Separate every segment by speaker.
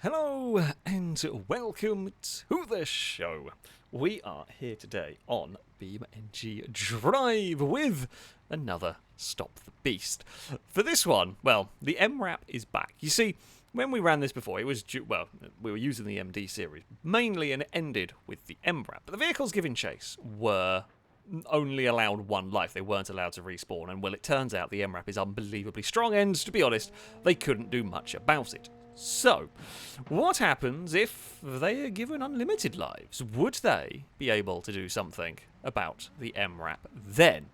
Speaker 1: Hello and welcome to the show. We are here today on BeamNG Drive with another Stop the Beast. For this one, well, the MRAP is back. You see, when we ran this before, it was we were using the MD series mainly, and it ended with the MRAP. But the vehicles giving chase were only allowed one life. They weren't allowed to respawn, and well, it turns out the MRAP is unbelievably strong, and to be honest, they couldn't do much about it. So, what happens if they are given unlimited lives? Would they be able to do something about the MRAP then?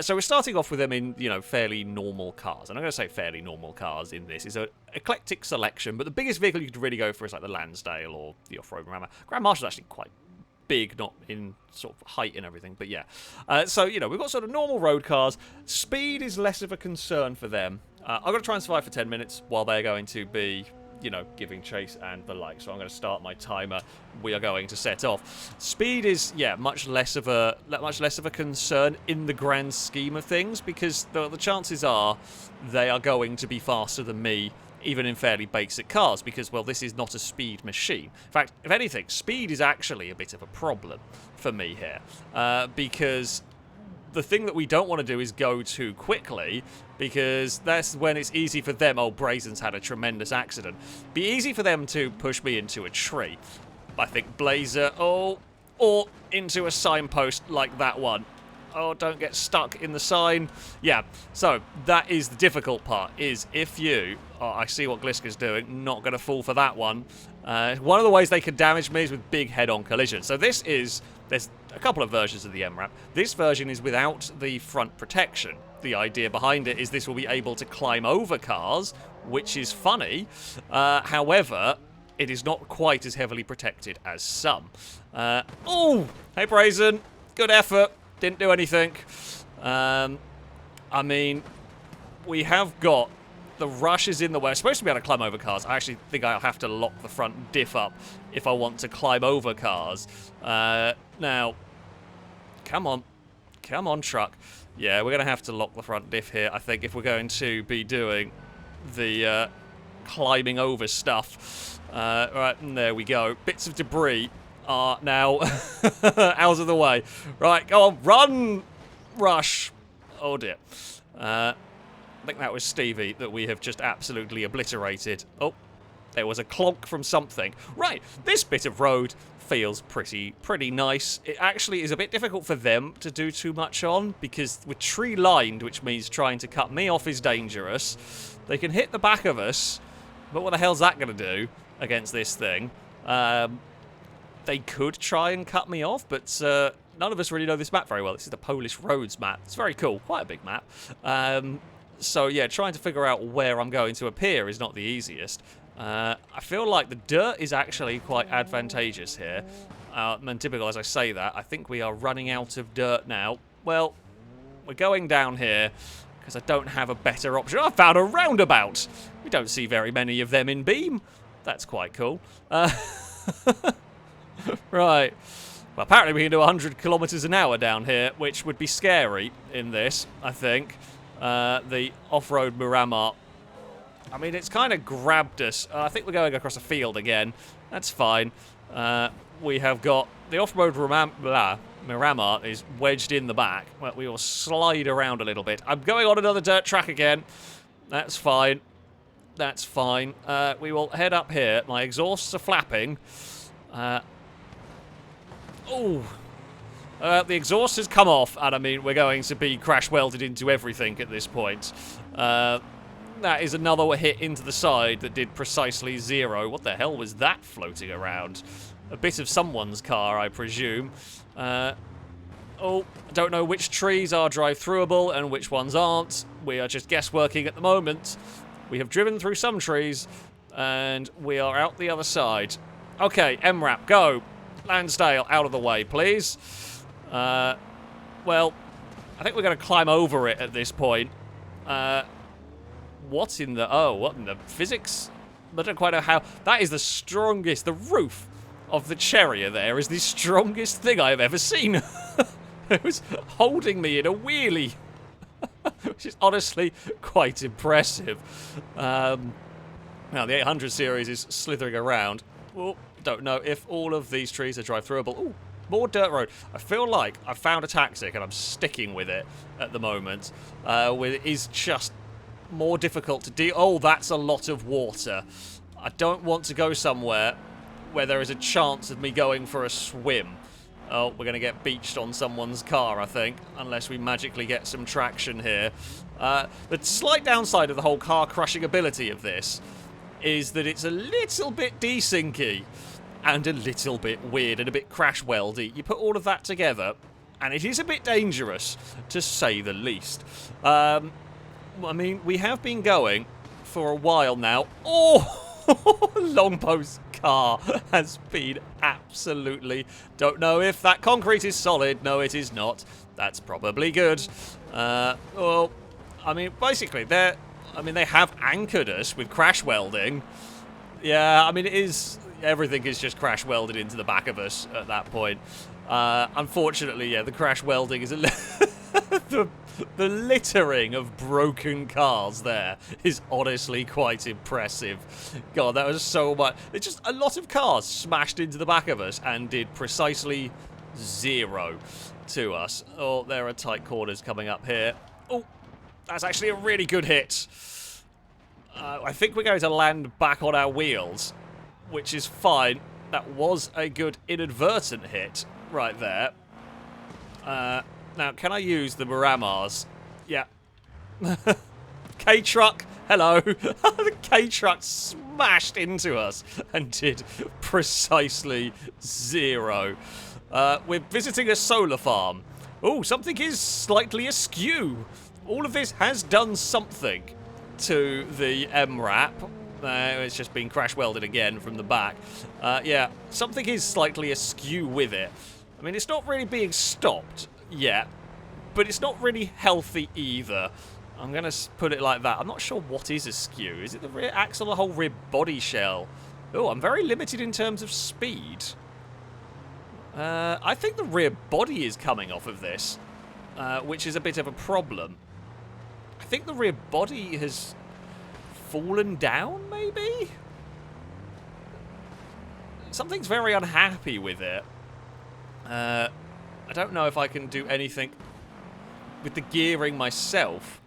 Speaker 1: So we're starting off with them in, fairly normal cars. And I'm going to say fairly normal cars in this. It's an eclectic selection, but the biggest vehicle you could really go for is like the Lansdale or the off-road Marama. Grand Marshal's actually quite big, not in sort of height and everything, but yeah. So, we've got sort of normal road cars. Speed is less of a concern for them. I've got to try and survive for 10 minutes while they're going to be giving chase and the like. So I'm going to start my timer. We are going to set off. Speed is, much less of a concern in the grand scheme of things, because the chances are they are going to be faster than me, even in fairly basic cars, because, well, this is not a speed machine. In fact, if anything, speed is actually a bit of a problem for me here, because the thing that we don't want to do is go too quickly, because that's when it's easy for them. Oh, Brazen's had a tremendous accident. Be easy for them to push me into a tree. I think Blazer, or into a signpost like that one. Oh, don't get stuck in the sign. Yeah, so that is the difficult part, is if you... Oh, I see what Gliska's doing. Not going to fall for that one. One of the ways they can damage me is with big head-on collisions. So this is... There's a couple of versions of the MRAP. This version is without the front protection. The idea behind it is this will be able to climb over cars, which is funny. However, it is not quite as heavily protected as some. Oh! Hey, Brazen. Good effort. Didn't do anything. I mean, we have got the rush is in the way. I'm supposed to be able to climb over cars. I actually think I'll have to lock the front diff up if I want to climb over cars. Now, come on. Come on, truck. Yeah, we're going to have to lock the front diff here, I think, if we're going to be doing the climbing over stuff. Right, and there we go. Bits of debris are now out of the way. Right, go on, run! Rush. Oh, dear. I think that was Stevie that we have just absolutely obliterated. Oh, there was a clonk from something. Right, this bit of road feels pretty nice. It actually is a bit difficult for them to do too much on, because we're tree-lined, which means trying to cut me off is dangerous. They can hit the back of us, but what the hell's that going to do against this thing? They could try and cut me off, but none of us really know this map very well. This is the Polish Roads map. It's very cool. Quite a big map. So, yeah, trying to figure out where I'm going to appear is not the easiest. I feel like the dirt is actually quite advantageous here. And typical as I say that, I think we are running out of dirt now. Well, we're going down here because I don't have a better option. I found a roundabout! We don't see very many of them in Beam. That's quite cool. Right. Well, apparently we can do 100 kilometers an hour down here, which would be scary in this, I think. The off-road Marama. I mean, it's kind of grabbed us. I think we're going across a field again. That's fine. We have got the off-road Marama is wedged in the back. Well, we will slide around a little bit. I'm going on another dirt track again. That's fine. That's fine. We will head up here. My exhausts are flapping. The exhaust has come off, and I mean, we're going to be crash-welded into everything at this point. That is another hit into the side that did precisely 0. What the hell was that floating around? A bit of someone's car, I presume. I don't know which trees are drive-throughable and which ones aren't. We are just guessworking at the moment. We have driven through some trees, and we are out the other side. Okay, MRAP, go! Lansdale, out of the way, please. Well, I think we're going to climb over it at this point. What in the physics? I don't quite know how. That is the strongest. The roof of the Cherrier there is the strongest thing I have ever seen. It was holding me in a wheelie. Which is honestly quite impressive. Now, the 800 series is slithering around. Oh, don't know if all of these trees are drive-throughable. Ooh, more dirt road. I feel like I've found a tactic, and I'm sticking with it at the moment. It is just more difficult to deal. Oh, that's a lot of water. I don't want to go somewhere where there is a chance of me going for a swim. Oh, we're going to get beached on someone's car, I think, unless we magically get some traction here. The slight downside of the whole car-crushing ability of this is that it's a little bit desyncy and a little bit weird and a bit crash-weldy. You put all of that together, and it is a bit dangerous, to say the least. I mean, we have been going for a while now. Oh! Longbow's car has been absolutely... Don't know if that concrete is solid. No, it is not. That's probably good. Well, I mean, basically, they have anchored us with crash welding. Yeah, I mean, it is... Everything is just crash welded into the back of us at that point. Unfortunately, yeah, the crash welding is a the littering of broken cars there is honestly quite impressive. God, that was so much. It's just a lot of cars smashed into the back of us and did precisely 0 to us. Oh, there are tight corners coming up here. Oh, that's actually a really good hit. I think we're going to land back on our wheels, which is fine. That was a good inadvertent hit right there. Now, can I use the Miramars? Yeah. K-Truck, hello. The K-Truck smashed into us and did precisely 0. We're visiting a solar farm. Oh, something is slightly askew. All of this has done something to the MRAP. It's just been crash welded again from the back. Yeah, something is slightly askew with it. I mean, it's not really being stopped yet, but it's not really healthy either. I'm going to put it like that. I'm not sure what is askew. Is it the rear axle or the whole rear body shell? Oh, I'm very limited in terms of speed. I think the rear body is coming off of this, which is a bit of a problem. I think the rear body has fallen down, maybe? Something's very unhappy with it. I don't know if I can do anything with the gearing myself.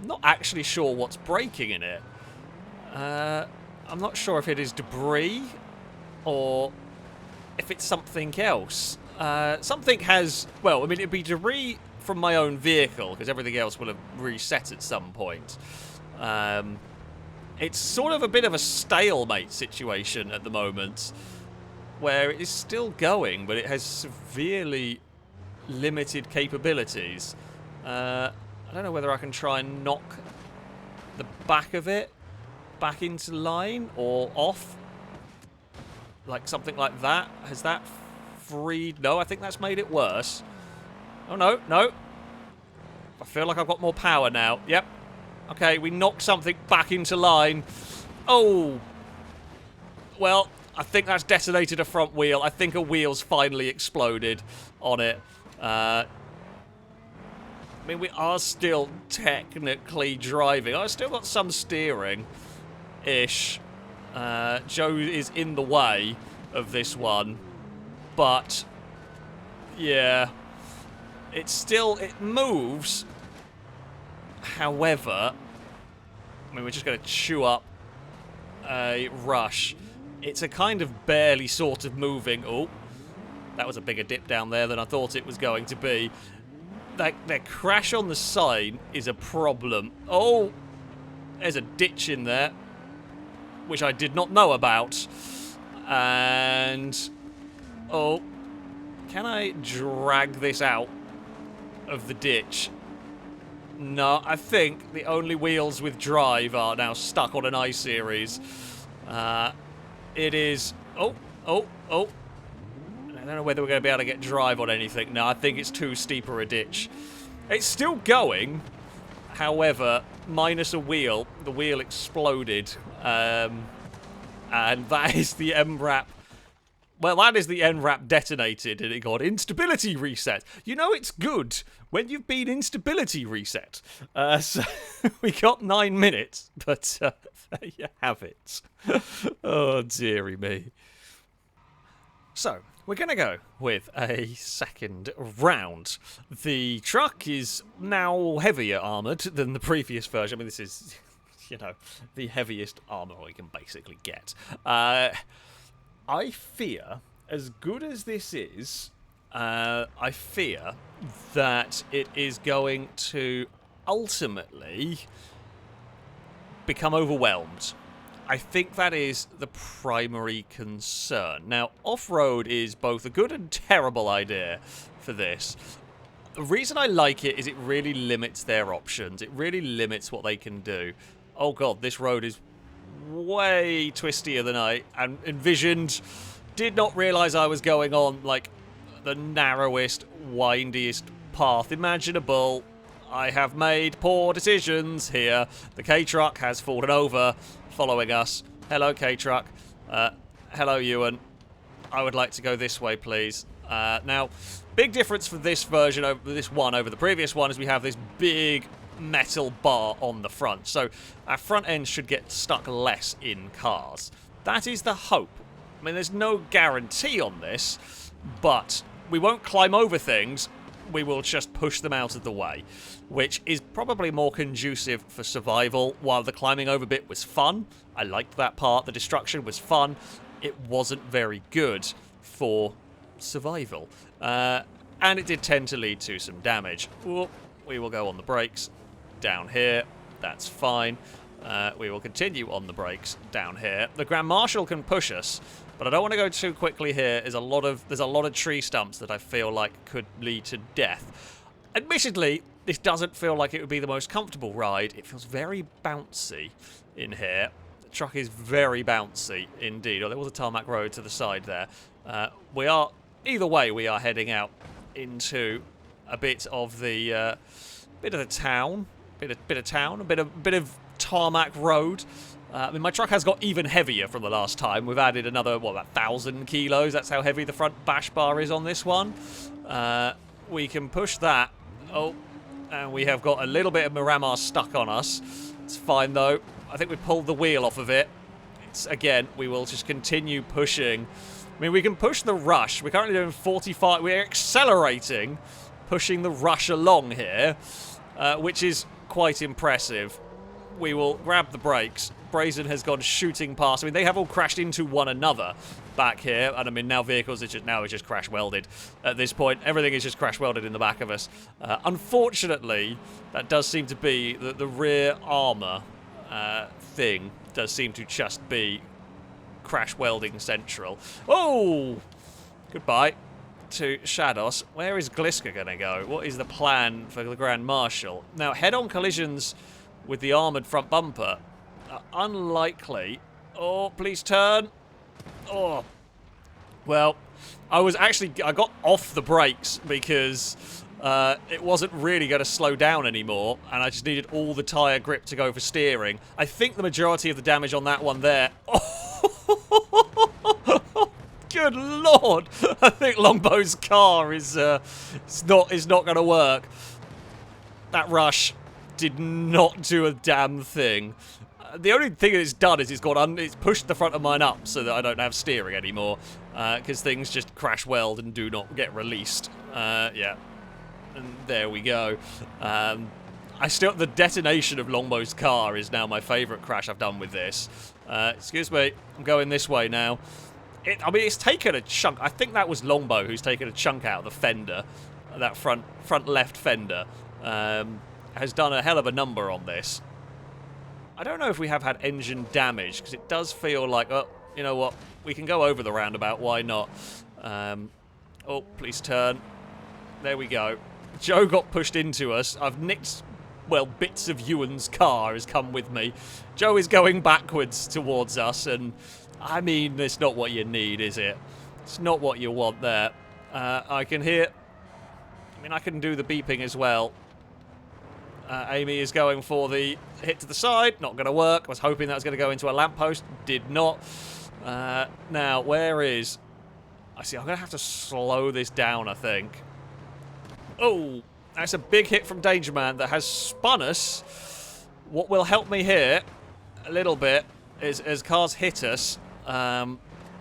Speaker 1: I'm not actually sure what's breaking in it. I'm not sure if it is debris or if it's something else. Something has... Well, I mean, it'd be debris from my own vehicle, because everything else will have reset at some point. It's sort of a bit of a stalemate situation at the moment, where it is still going, but it has severely limited capabilities. I don't know whether I can try and knock the back of it back into line or off. Like something like that. Has that freed? No, I think that's made it worse. Oh, no, no. I feel like I've got more power now. Yep. Okay, we knocked something back into line. Oh. Well, I think that's detonated a front wheel. I think a wheel's finally exploded on it. I mean, we are still technically driving. I've still got some steering-ish. Joe is in the way of this one. But, yeah. It moves. However, I mean, we're just going to chew up a rush. It's a kind of barely sort of moving. Oh, that was a bigger dip down there than I thought it was going to be. That crash on the side is a problem. Oh, there's a ditch in there, which I did not know about. And, oh, can I drag this out of the ditch? No, I think the only wheels with drive are now stuck on an I-Series. It is... Oh. I don't know whether we're going to be able to get drive on anything. No, I think it's too steeper a ditch. It's still going. However, minus a wheel. The wheel exploded. And that is the MRAP Well, that is the MRAP detonated and it got instability reset. You know it's good when you've been instability reset. So we got 9 minutes, but there you have it. Oh, dearie me. So, we're going to go with a second round. The truck is now heavier armoured than the previous version. I mean, this is, you know, the heaviest armour we can basically get. I fear, as good as this is, I fear that it is going to ultimately become overwhelmed. I think that is the primary concern. Now, off-road is both a good and terrible idea for this. The reason I like it is it really limits their options. It really limits what they can do. Oh god, this road is way twistier than I envisioned. Did not realise I was going on, like, the narrowest, windiest path imaginable. I have made poor decisions here. The K-Truck has fallen over, following us. Hello, K-Truck. Hello, Ewan. I would like to go this way, please. Now, big difference for this version over this one over the previous one is we have this big metal bar on the front. So our front end should get stuck less in cars. That is the hope. I mean, there's no guarantee on this, but we won't climb over things. We will just push them out of the way, which is probably more conducive for survival. While the climbing over bit was fun, I liked that part, the destruction was fun, it wasn't very good for survival. And it did tend to lead to some damage. Ooh, we will go on the brakes down here, that's fine. We will continue on the brakes down here. The Grand Marshal can push us, but I don't want to go too quickly here. There's a lot of tree stumps that I feel like could lead to death. Admittedly, this doesn't feel like it would be the most comfortable ride. It feels very bouncy in here. The truck is very bouncy indeed. Oh, there was a tarmac road to the side there. Either way, we are heading out into a bit of the town, a bit of tarmac road. I mean, my truck has got even heavier from the last time. We've added another, what, about 1,000 kilos? That's how heavy the front bash bar is on this one. We can push that. Oh, and we have got a little bit of Miramar stuck on us. It's fine, though. I think we pulled the wheel off of it. Again, we will just continue pushing. I mean, we can push the rush. We're currently doing 45. We're accelerating, pushing the rush along here, which is quite impressive. We will grab the brakes. Brazen has gone shooting past. I mean, they have all crashed into one another back here. And I mean, now vehicles are just crash welded. At this point, everything is just crash welded in the back of us. Unfortunately, that does seem to be the rear armor thing does seem to just be crash welding central. Oh! Goodbye to Shados. Where is Gliska going to go? What is the plan for the Grand Marshal? Now, head-on collisions with the armoured front bumper are unlikely. Oh, please turn. Oh. Well, I got off the brakes because it wasn't really going to slow down anymore, and I just needed all the tyre grip to go for steering. I think the majority of the damage on that one there... Oh, good lord! I think Longbow's car is not going to work. That rush did not do a damn thing. The only thing it's done is it's pushed the front of mine up so that I don't have steering anymore, because things just crash weld and do not get released. Yeah, and there we go. The detonation of Longbow's car is now my favourite crash I've done with this. Excuse me, I'm going this way now. I mean, it's taken a chunk. I think that was Longbow who's taken a chunk out of the fender, that front left fender. Has done a hell of a number on this. I don't know if we have had engine damage, because it does feel like, oh, you know what, we can go over the roundabout, why not? Oh, please turn. There we go. Joe got pushed into us. I've nicked, well, bits of Ewan's car has come with me. Joe is going backwards towards us, and I mean, it's not what you need, is it? It's not what you want there. I can hear... I mean, I can do the beeping as well. Amy is going for the hit to the side. Not going to work. I was hoping that was going to go into a lamppost. Did not. Now, where is I see, I'm going to have to slow this down, I think. Oh, that's a big hit from Danger Man that has spun us. What will help me here a little bit is as cars hit us,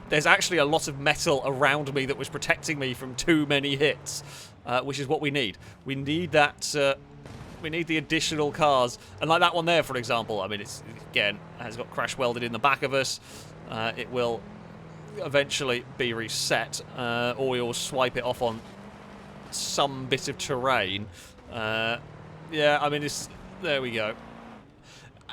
Speaker 1: there's actually a lot of metal around me that was protecting me from too many hits, which is what we need. We need that, we need the additional cars. And like that one there, for example, I mean, it's, again, has got crash welded in the back of us. It will eventually be reset, or we'll swipe it off on some bit of terrain. Yeah, I mean, it's, there we go.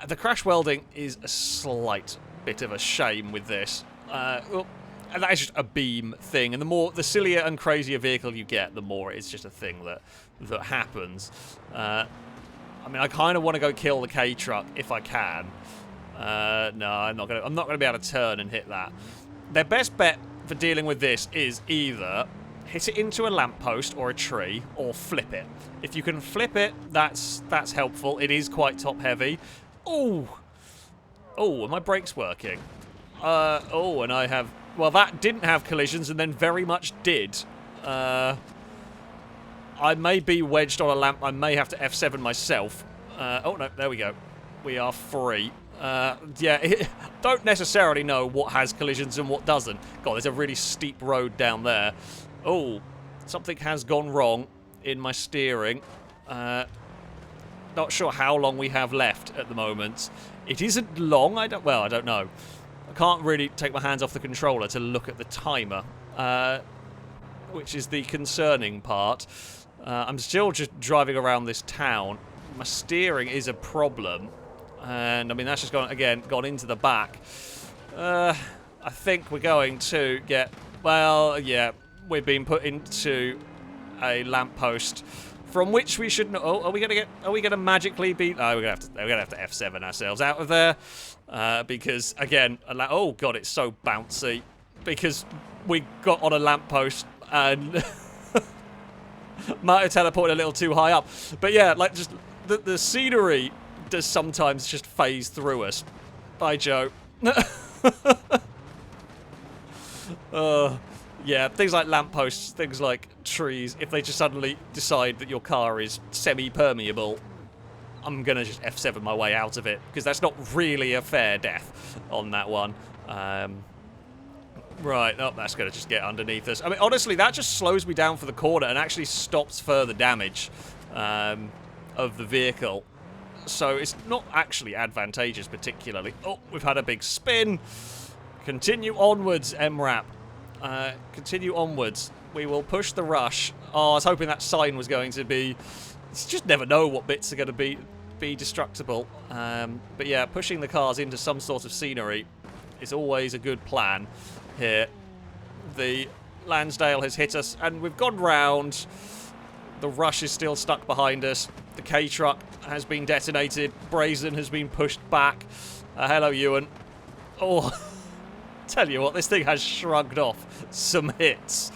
Speaker 1: The crash welding is a slight bit of a shame with this. Well, and that is just a beam thing, and the sillier and crazier vehicle you get, the more it's just a thing that happens. I mean, I kind of want to go kill the K truck if I can. No, I'm not gonna be able to turn and hit that. Their best bet for dealing with this is either hit it into a lamppost or a tree, or flip it. If you can flip it, that's helpful. It is quite top heavy. Oh, are my brakes working? Oh, and I have... Well, that didn't have collisions and then very much did. I may be wedged on a lamp. I may have to F7 myself. Oh, no, there we go. We are free. Yeah, don't necessarily know what has collisions and what doesn't. God, there's a really steep road down there. Oh, something has gone wrong in my steering. Not sure how long we have left at the moment. It isn't long. I don't know. I can't really take my hands off the controller to look at the timer, which is the concerning part. I'm still just driving around this town. My steering is a problem, and I mean that's just gone into the back. I think we're going to get, well, yeah, we've been put into a lamppost from which we should. Oh, are we gonna magically be? Oh, we're gonna have to F7 ourselves out of there, because again, oh god, it's so bouncy because we got on a lamppost and might have teleported a little too high up. But yeah, like just the scenery does sometimes just phase through us. Bye, Joe. Yeah, things like lampposts, things like trees, if they just suddenly decide that your car is semi-permeable, I'm going to just F7 my way out of it, because that's not really a fair death on that one. Right, oh, that's going to just get underneath us. I mean, honestly, that just slows me down for the corner and actually stops further damage of the vehicle. So it's not actually advantageous particularly. Oh, we've had a big spin. Continue onwards, MRAP. Continue onwards. We will push the rush. Oh, I was hoping that sign was going to be... You just never know what bits are going to be destructible. But yeah, pushing the cars into some sort of scenery is always a good plan here. The Lansdale has hit us, and we've gone round. The rush is still stuck behind us. The K-truck has been detonated. Brazen has been pushed back. Hello, Ewan. Oh... Tell you what, this thing has shrugged off some hits.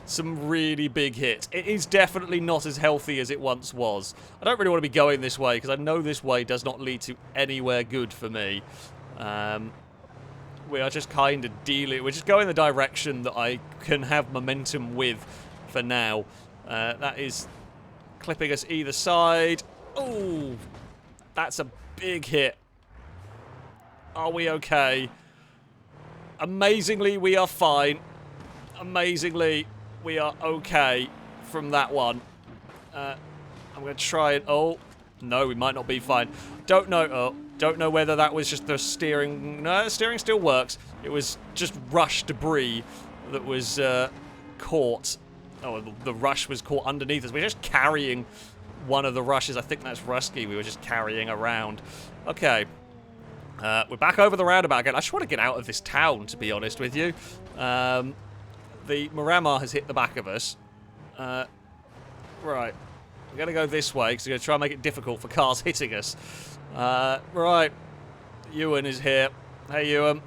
Speaker 1: Some really big hits. It is definitely not as healthy as it once was. I don't really want to be going this way, because I know this way does not lead to anywhere good for me. We are just kind of dealing... We're just going the direction that I can have momentum with for now. That is clipping us either side. Oh, that's a big hit. Are we okay? Amazingly, we are fine. Amazingly, we are okay from that one. I'm going to try and... Oh, no, we might not be fine. Don't know... Oh, don't know whether that was just the steering... No, the steering still works. It was just rush debris that was caught. Oh, the rush was caught underneath us. We're just carrying one of the rushes. I think that's Rusky we were just carrying around. Okay. We're back over the roundabout again. I just want to get out of this town, to be honest with you. The Miramar has hit the back of us. Right. We're going to go this way, because we're going to try and make it difficult for cars hitting us. Right. Ewan is here. Hey, Ewan.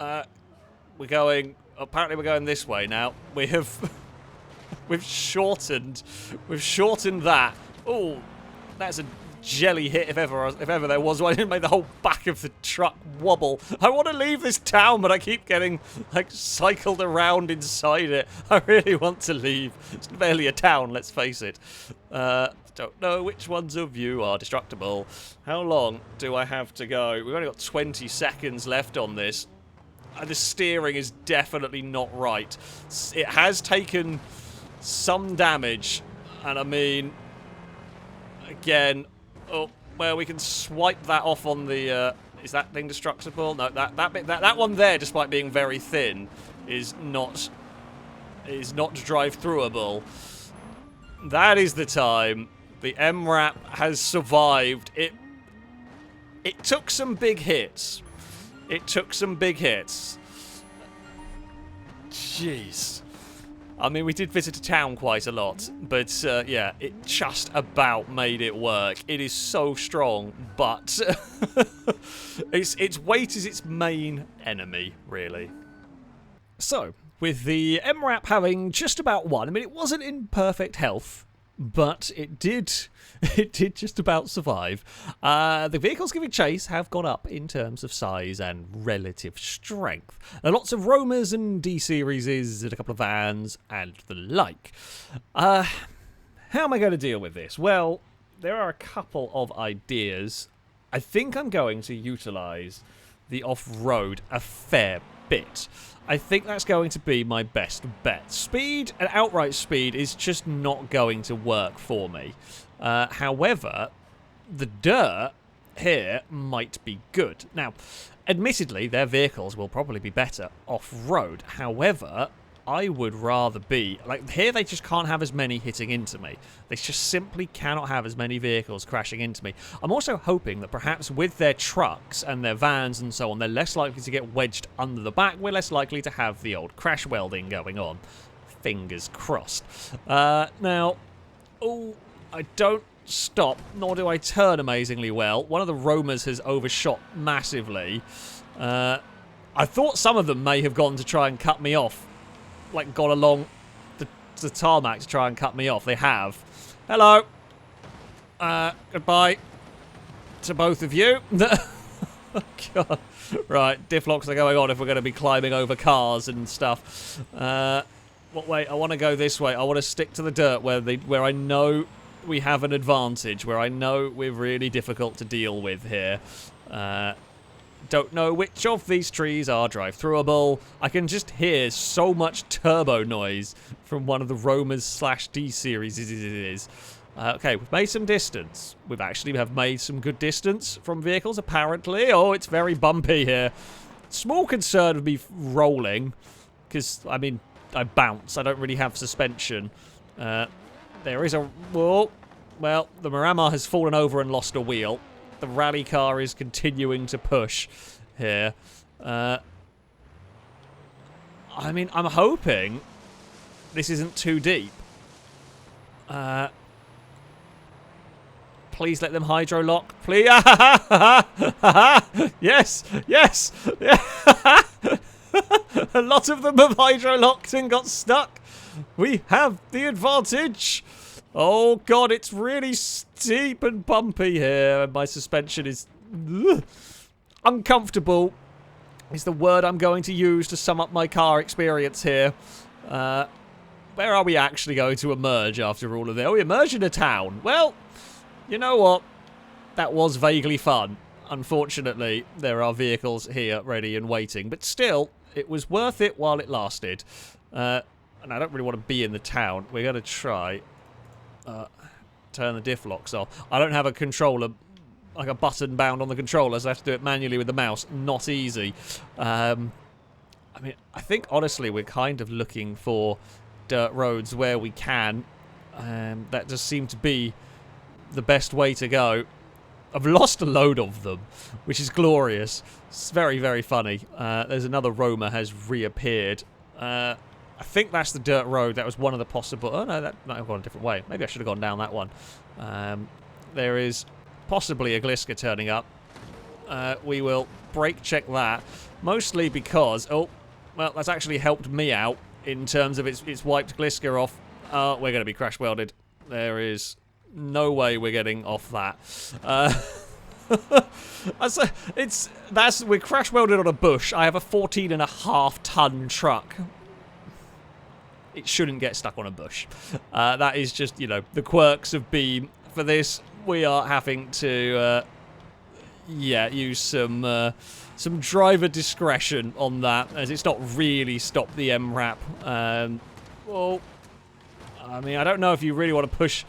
Speaker 1: We're going... Apparently we're going this way now. We have... We've shortened that. Oh, that's a jelly hit if ever there was one. It made the whole back of the truck wobble. I want to leave this town, but I keep getting, like, cycled around inside it. I really want to leave. It's barely a town, let's face it. Don't know which ones of you are destructible. How long do I have to go? We've only got 20 seconds left on this. The steering is definitely not right. It has taken some damage, and I mean, again, oh, well, we can swipe that off on the. Is that thing destructible? No, that one there, despite being very thin, is not drive-throughable. That is the time. The MRAP has survived. It took some big hits. It took some big hits. Jeez. I mean, we did visit a town quite a lot, but yeah, it just about made it work. It is so strong, but its weight is its main enemy, really. So, with the MRAP having just about won, I mean, it wasn't in perfect health, but it did just about survive. The vehicles giving chase have gone up in terms of size and relative strength. There are lots of Roamers and D-Series and a couple of vans and the like. How am I going to deal with this? Well, there are a couple of ideas. I think I'm going to utilise the off-road a fair bit. I think that's going to be my best bet. Speed and outright speed is just not going to work for me. However, the dirt here might be good. Now, admittedly, their vehicles will probably be better off-road. However, I would rather be... Like, here they just can't have as many hitting into me. They just simply cannot have as many vehicles crashing into me. I'm also hoping that perhaps with their trucks and their vans and so on, they're less likely to get wedged under the back. We're less likely to have the old crash welding going on. Fingers crossed. Now, oh, I don't stop, nor do I turn amazingly well. One of the Roamers has overshot massively. I thought some of them may have gone to try and cut me off. Like, gone along the tarmac to try and cut me off. They have. Hello. Goodbye to both of you. Oh, God. Right, diff locks are going on if we're going to be climbing over cars and stuff. What way? I want to go this way. I want to stick to the dirt where I know we have an advantage, where I know we're really difficult to deal with here. Don't know which of these trees are drive-throughable. I can just hear so much turbo noise from one of the Roamers / D-Series. Okay, we've made some distance. We have made some good distance from vehicles, apparently. Oh, it's very bumpy here. Small concern of me rolling, because, I mean, I bounce. I don't really have suspension. There is a... Whoa. Well, the Miramar has fallen over and lost a wheel. The rally car is continuing to push here. I mean, I'm hoping this isn't too deep. Please let them hydro lock. Please. Yes. Yes. A lot of them have hydro locked and got stuck. We have the advantage. Oh, God, it's really steep and bumpy here, and my suspension is... uncomfortable is the word I'm going to use to sum up my car experience here. Where are we actually going to emerge after all of this? Oh, we emerge in a town. Well, you know what? That was vaguely fun. Unfortunately, there are vehicles here ready and waiting, but still, it was worth it while it lasted. And I don't really want to be in the town. We're going to try... turn the diff locks off. I don't have a controller, like a button bound on the controller, so I have to do it manually with the mouse. Not easy. I mean, I think, honestly, we're kind of looking for dirt roads where we can. That just seemed to be the best way to go. I've lost a load of them, which is glorious. It's very, very funny. There's another Roamer has reappeared. I think that's the dirt road. That was one of the possible... Oh, no, that might have gone a different way. Maybe I should have gone down that one. There is possibly a Gliska turning up. We will brake check that. Mostly because... Oh, well, that's actually helped me out in terms of it's wiped Gliska off. We're going to be crash welded. There is No way we're getting off that. We're crash welded on a bush. I have a 14.5-ton truck. It shouldn't get stuck on a bush. That is just, you know, the quirks of Beam. For this, we are having to, use some driver discretion on that, as it's not really stopped the MRAP. Well, I mean, I don't know if you really want to push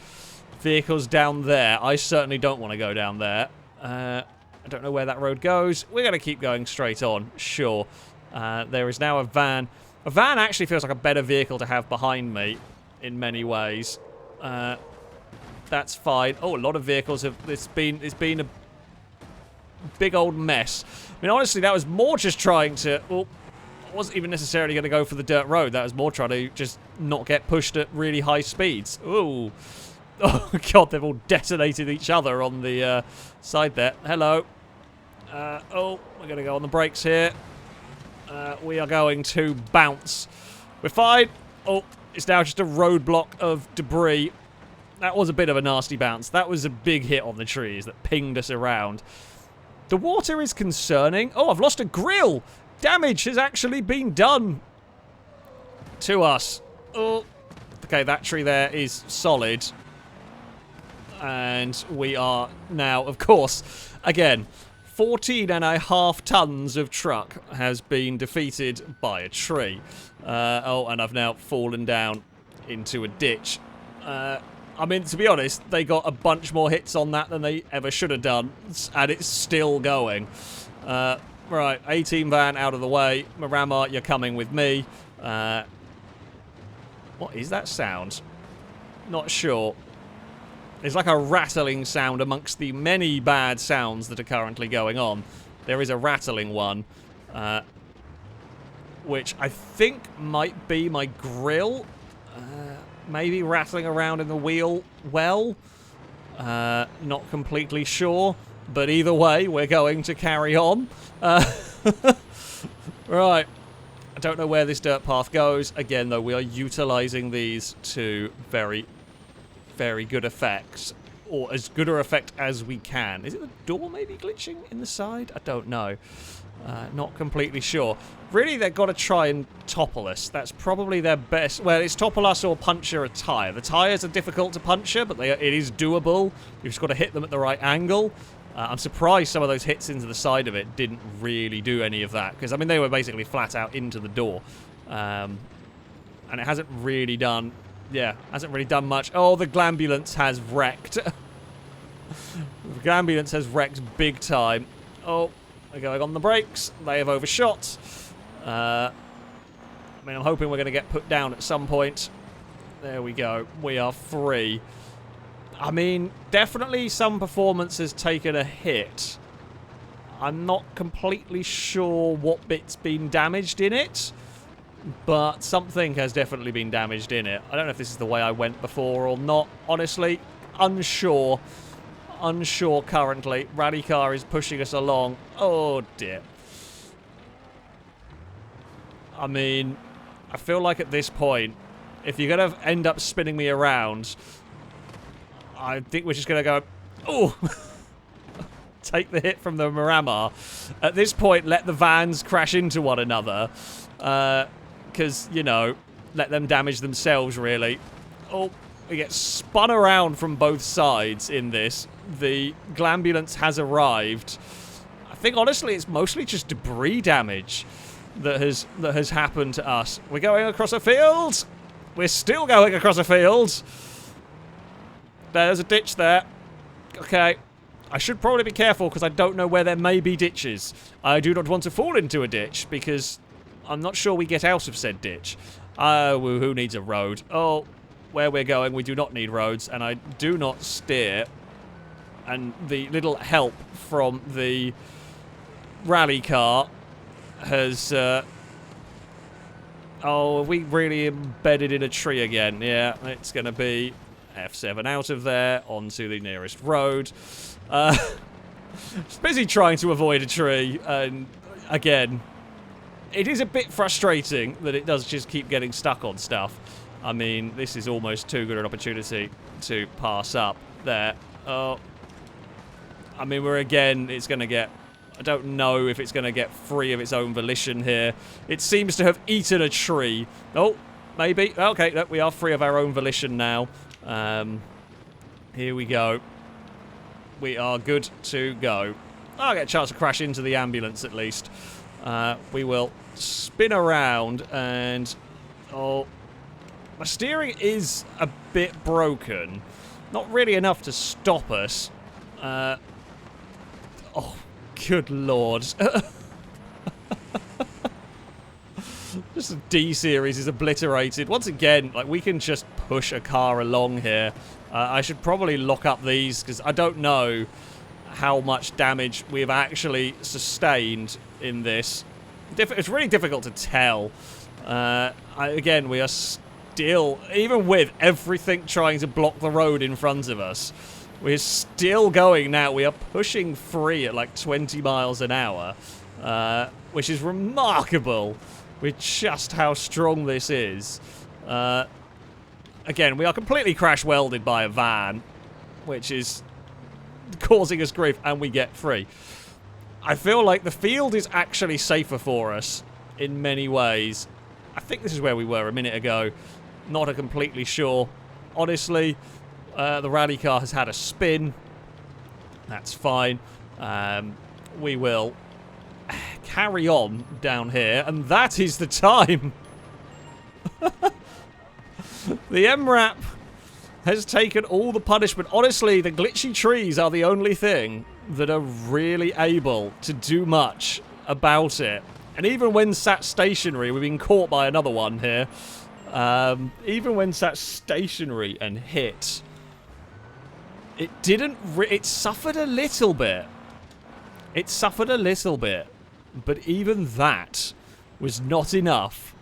Speaker 1: vehicles down there. I certainly don't want to go down there. I don't know where that road goes. We're going to keep going straight on, sure. There is now a van. A van actually feels like a better vehicle to have behind me in many ways. That's fine. Oh, a lot of vehicles have... It's been a big old mess. I mean, honestly, that was more just trying to... Well, I wasn't even necessarily going to go for the dirt road. That was more trying to just not get pushed at really high speeds. Ooh. Oh, God, they've all detonated each other on the side there. Hello. Oh, we're going to go on the brakes here. We are going to bounce. We're fine. Oh, it's now just a roadblock of debris. That was a bit of a nasty bounce. That was a big hit on the trees that pinged us around. The water is concerning. Oh, I've lost a grill. Damage has actually been done to us. Oh, okay, that tree there is solid. And we are now, of course, again, 14.5 tons of truck has been defeated by a tree. Oh, and I've now fallen down into a ditch. I mean, to be honest, they got a bunch more hits on that than they ever should have done, and it's still going. Right, A-team van out of the way. Marama, you're coming with me. What is that sound? Not sure. There's like a rattling sound amongst the many bad sounds that are currently going on. There is a rattling one, which I think might be my grill. Maybe rattling around in the wheel well. Not completely sure. But either way, we're going to carry on. Right. I don't know where this dirt path goes. Again, though, we are utilizing these to very, very good effect. Or as good an effect as we can. Is it the door maybe glitching in the side? I don't know. Not completely sure. Really, they've got to try and topple us. That's probably their best... Well, it's topple us or puncture a tyre. The tyres are difficult to puncture, but it is doable. You've just got to hit them at the right angle. I'm surprised some of those hits into the side of it didn't really do any of that. Because, I mean, they were basically flat out into the door. And it hasn't really done... Yeah, hasn't really done much. Oh, the glambulance has wrecked. The glambulance has wrecked big time. Oh... They're going on the brakes. They have overshot. I mean, I'm hoping we're going to get put down at some point. There we go. We are free. I mean, definitely some performance has taken a hit. I'm not completely sure what bit's been damaged in it, but something has definitely been damaged in it. I don't know if this is the way I went before or not. Honestly, unsure. Unsure currently. Rally car is pushing us along. Oh dear. I mean, I feel like at this point, if you're going to end up spinning me around, I think we're just going to go, oh, take the hit from the Marama. At this point, let the vans crash into one another. Because, you know, let them damage themselves, really. Oh, we get spun around from both sides in this. The glambulance has arrived. I think, honestly, it's mostly just debris damage that has happened to us. We're going across a field. We're still going across a field. There's a ditch there. Okay. I should probably be careful because I don't know where there may be ditches. I do not want to fall into a ditch because I'm not sure we get out of said ditch. Who needs a road? Oh, where we're going, we do not need roads, and I do not steer. And the little help from the rally car has... oh, are we really embedded in a tree again? Yeah, it's going to be F7 out of there, onto the nearest road. Just busy trying to avoid a tree, and again, it is a bit frustrating that it does just keep getting stuck on stuff. I mean, this is almost too good an opportunity to pass up. there. Oh. I mean, we're again, it's going to get... I don't know if it's going to get free of its own volition here. It seems to have eaten a tree. Oh, maybe. Okay, no, we are free of our own volition now. Here we go. We are good to go. I'll get a chance to crash into the ambulance at least. We will spin around and... Oh, my steering is a bit broken. Not really enough to stop us. Oh, good lord. Just the D series is obliterated. Once again, like, we can just push a car along here. I should probably lock up these, because I don't know how much damage we have actually sustained in this. It's really difficult to tell. Again, we are still, even with everything trying to block the road in front of us, we're still going now. We are pushing free at like 20 miles an hour, which is remarkable with just how strong this is. Again, we are completely crash welded by a van, which is causing us grief, and we get free. I feel like the field is actually safer for us in many ways. I think this is where we were a minute ago. Not completely sure. Honestly, the rally car has had a spin. That's fine. We will carry on down here, and that is the time. The MRAP has taken all the punishment. Honestly, the glitchy trees are the only thing that are really able to do much about it. And even when sat stationary, we've been caught by another one here. Even when sat stationary and hit, it didn't... it suffered a little bit. It suffered a little bit. But even that was not enough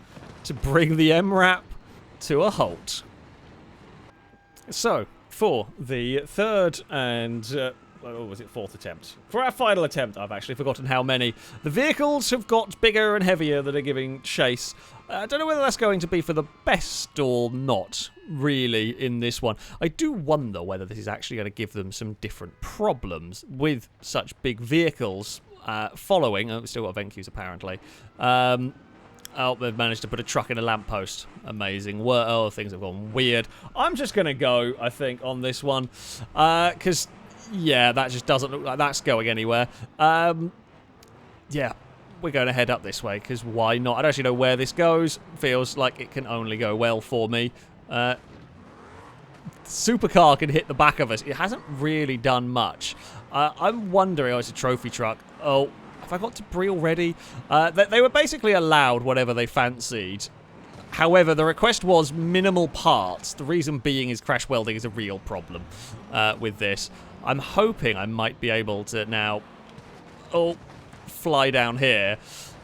Speaker 1: to bring the MRAP to a halt. So, for the third and... what was it? Fourth attempt. For our final attempt, I've actually forgotten how many. The vehicles have got bigger and heavier that are giving chase. I don't know whether that's going to be for the best or not, really, in this one. I do wonder whether this is actually going to give them some different problems with such big vehicles following. Oh, we've still got Vencues, apparently. Oh, they've managed to put a truck in a lamppost. Amazing. Oh, things have gone weird. I'm just going to go, I think, on this one. Because... yeah, that just doesn't look like that's going anywhere. Yeah, we're going to head up this way, because why not? I don't actually know where this goes. Feels like it can only go well for me. Supercar can hit the back of us. It hasn't really done much. I'm wondering... oh, it's a trophy truck. Oh, have I got debris already? They were basically allowed whatever they fancied. However, the request was minimal parts. The reason being is crash welding is a real problem with this. I'm hoping I might be able to now, fly down here.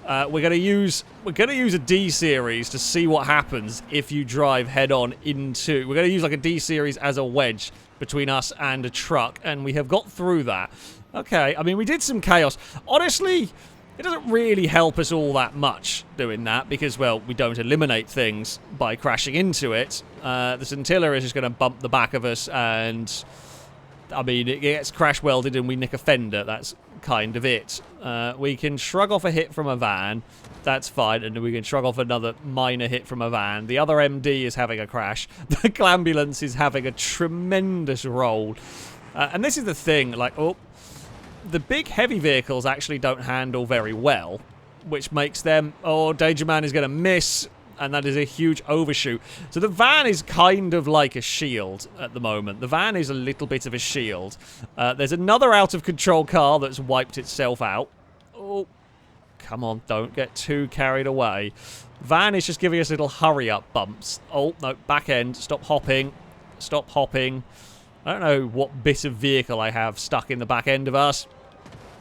Speaker 1: We're gonna use a D series to see what happens if you drive head on into. We're gonna use like a D series as a wedge between us and a truck, and we have got through that. Okay, I mean, we did some chaos. Honestly, it doesn't really help us all that much doing that because, well, we don't eliminate things by crashing into it. The Scintilla is just going to bump the back of us and, I mean, it gets crash welded and we nick a fender. That's kind of it. We can shrug off a hit from a van. That's fine. And we can shrug off another minor hit from a van. The other MD is having a crash. The ambulance is having a tremendous roll. And this is the thing, like, the big heavy vehicles actually don't handle very well, which makes them... oh, Danger Man is going to miss, and that is a huge overshoot. So the van is kind of like a shield at the moment. The van is a little bit of a shield. There's another out-of-control car that's wiped itself out. Oh, come on, don't get too carried away. Van is just giving us little hurry-up bumps. Oh, no, back end. Stop hopping. Stop hopping. I don't know what bit of vehicle I have stuck in the back end of us.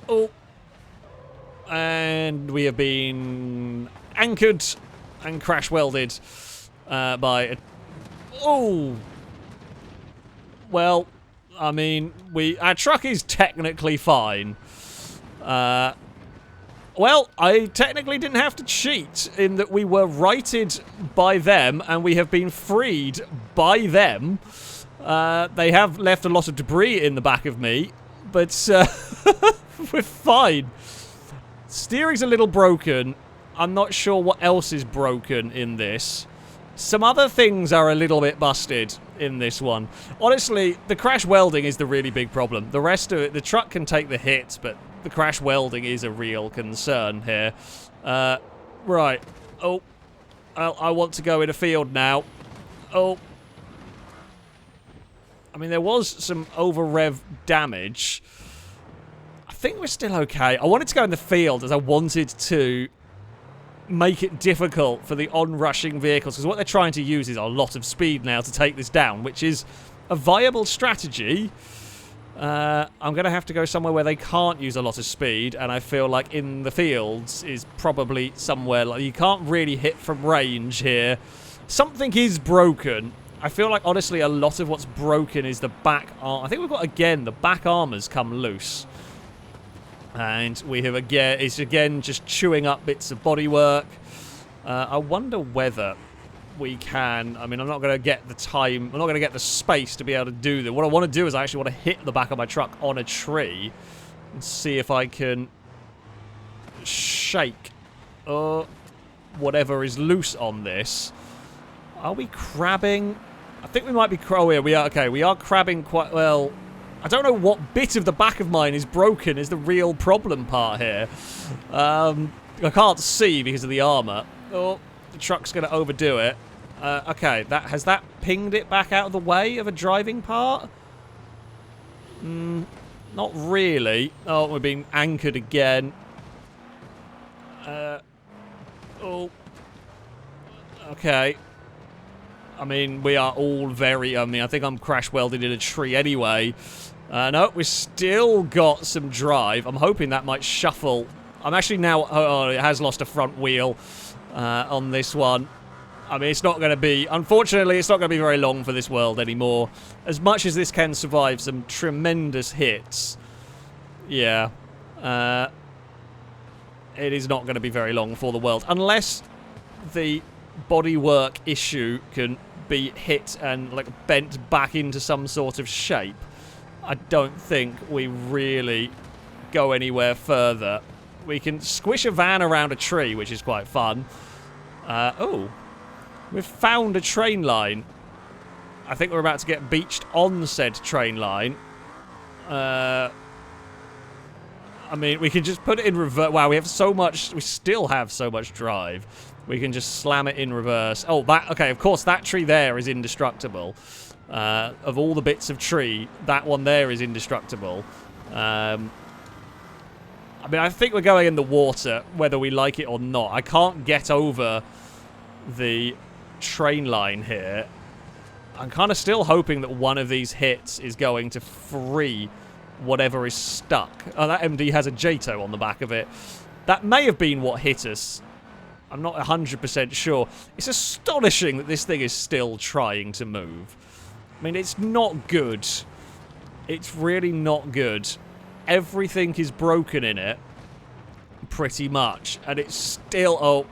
Speaker 1: Oh. And we have been anchored and crash welded by... oh. Well, I mean, our truck is technically fine. Well, I technically didn't have to cheat in that we were righted by them and we have been freed by them. They have left a lot of debris in the back of me, but we're fine. Steering's a little broken. I'm not sure what else is broken in this. Some other things are a little bit busted in this one. Honestly, the crash welding is the really big problem. The rest of it, the truck can take the hits, but the crash welding is a real concern here. Right. Oh. I want to go in a field now. Oh. I mean, there was some over-rev damage. I think we're still okay. I wanted to go in the field as I wanted to make it difficult for the on-rushing vehicles, because what they're trying to use is a lot of speed now to take this down, which is a viable strategy. I'm going to have to go somewhere where they can't use a lot of speed, and I feel like in the fields is probably somewhere like you can't really hit from range here. Something is broken. I feel like, honestly, a lot of what's broken is the back arm. I think we've got, again, the back armor's come loose. And we have, again, it's again just chewing up bits of bodywork. I wonder whether we can, I mean, I'm not going to get the time, I'm not going to get the space to be able to do that. What I want to do is I actually want to hit the back of my truck on a tree and see if I can shake whatever is loose on this. Are we crabbing? I think we might be, oh yeah, we are, okay, we are crabbing quite well. I don't know what bit of the back of mine is broken is the real problem part here. I can't see because of the armor. Oh, the truck's going to overdo it. Okay, has that pinged it back out of the way of a driving part? Not really. Oh, we're being anchored again. Oh. Okay. I mean, we are all very, I think I'm crash welded in a tree anyway. No, we've still got some drive. I'm hoping that might shuffle. I'm actually now, oh, it has lost a front wheel on this one. I mean, it's not going to be, unfortunately, it's not going to be very long for this world anymore. As much as this can survive some tremendous hits, yeah, it is not going to be very long for the world. Unless the bodywork issue can be hit and, like, bent back into some sort of shape. I don't think we really go anywhere further. We can squish a van around a tree, which is quite fun. Oh. We've found a train line. I think we're about to get beached on said train line. I mean, we can just put it in reverse. Wow, we have so much. We still have so much drive. We can just slam it in reverse. Oh, that. Okay, of course, that tree there is indestructible. Of all the bits of tree, that one there is indestructible. I mean, I think we're going in the water, whether we like it or not. I can't get over the train line here. I'm kind of still hoping that one of these hits is going to free whatever is stuck. Oh, that MD has a JATO on the back of it. That may have been what hit us. I'm not 100% sure. It's astonishing that this thing is still trying to move. I mean, it's not good. It's really not good. Everything is broken in it, pretty much. And it's still... Oh,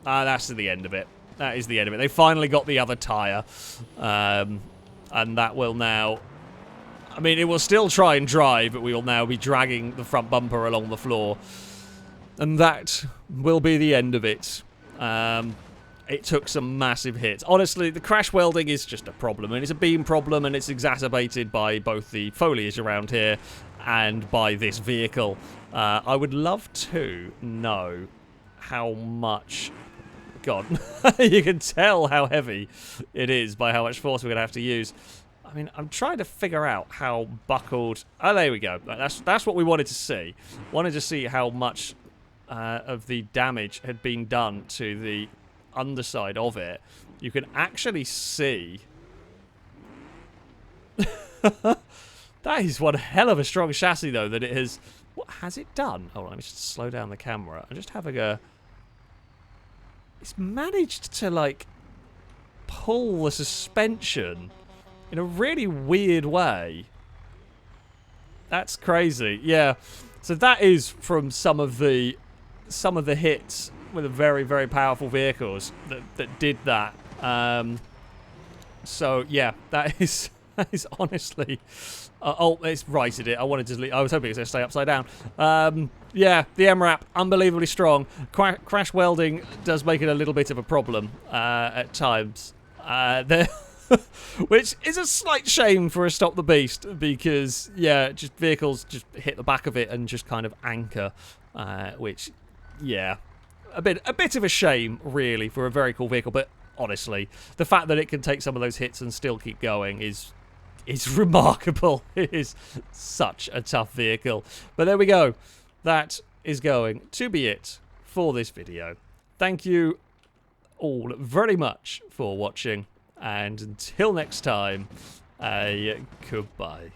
Speaker 1: that's the end of it. That is the end of it. They finally got the other tyre. And that will now... I mean, it will still try and drive, but we will now be dragging the front bumper along the floor. And that will be the end of it. It took some massive hits. Honestly, the crash welding is just a problem. And it's a beam problem, and it's exacerbated by both the foliage around here and by this vehicle. I would love to know how much... God, you can tell how heavy it is by how much force we're going to have to use. I mean, I'm trying to figure out how buckled... Oh, there we go. That's what we wanted to see. Wanted to see how much of the damage had been done to the underside of it. You can actually see... That is one hell of a strong chassis, though, that it has... What has it done? Hold on, let me just slow down the camera. I'm just having a... It's managed to, like, pull the suspension in a really weird way. That's crazy. Yeah. So that is from some of the hits with the very, very powerful vehicles that did that. So yeah, that is It's honestly... oh, it's righted it. I wanted to leave. I was hoping it was going to stay upside down. Yeah, the MRAP, unbelievably strong. Crash welding does make it a little bit of a problem at times. Which is a slight shame for a Stop the Beast, because, yeah, just vehicles just hit the back of it and just kind of anchor, which, yeah, a bit of a shame, really, for a very cool vehicle. But honestly, the fact that it can take some of those hits and still keep going is remarkable. It is such a tough vehicle. But there we go. That is going to be it for this video. Thank you all very much for watching, and until next time, goodbye.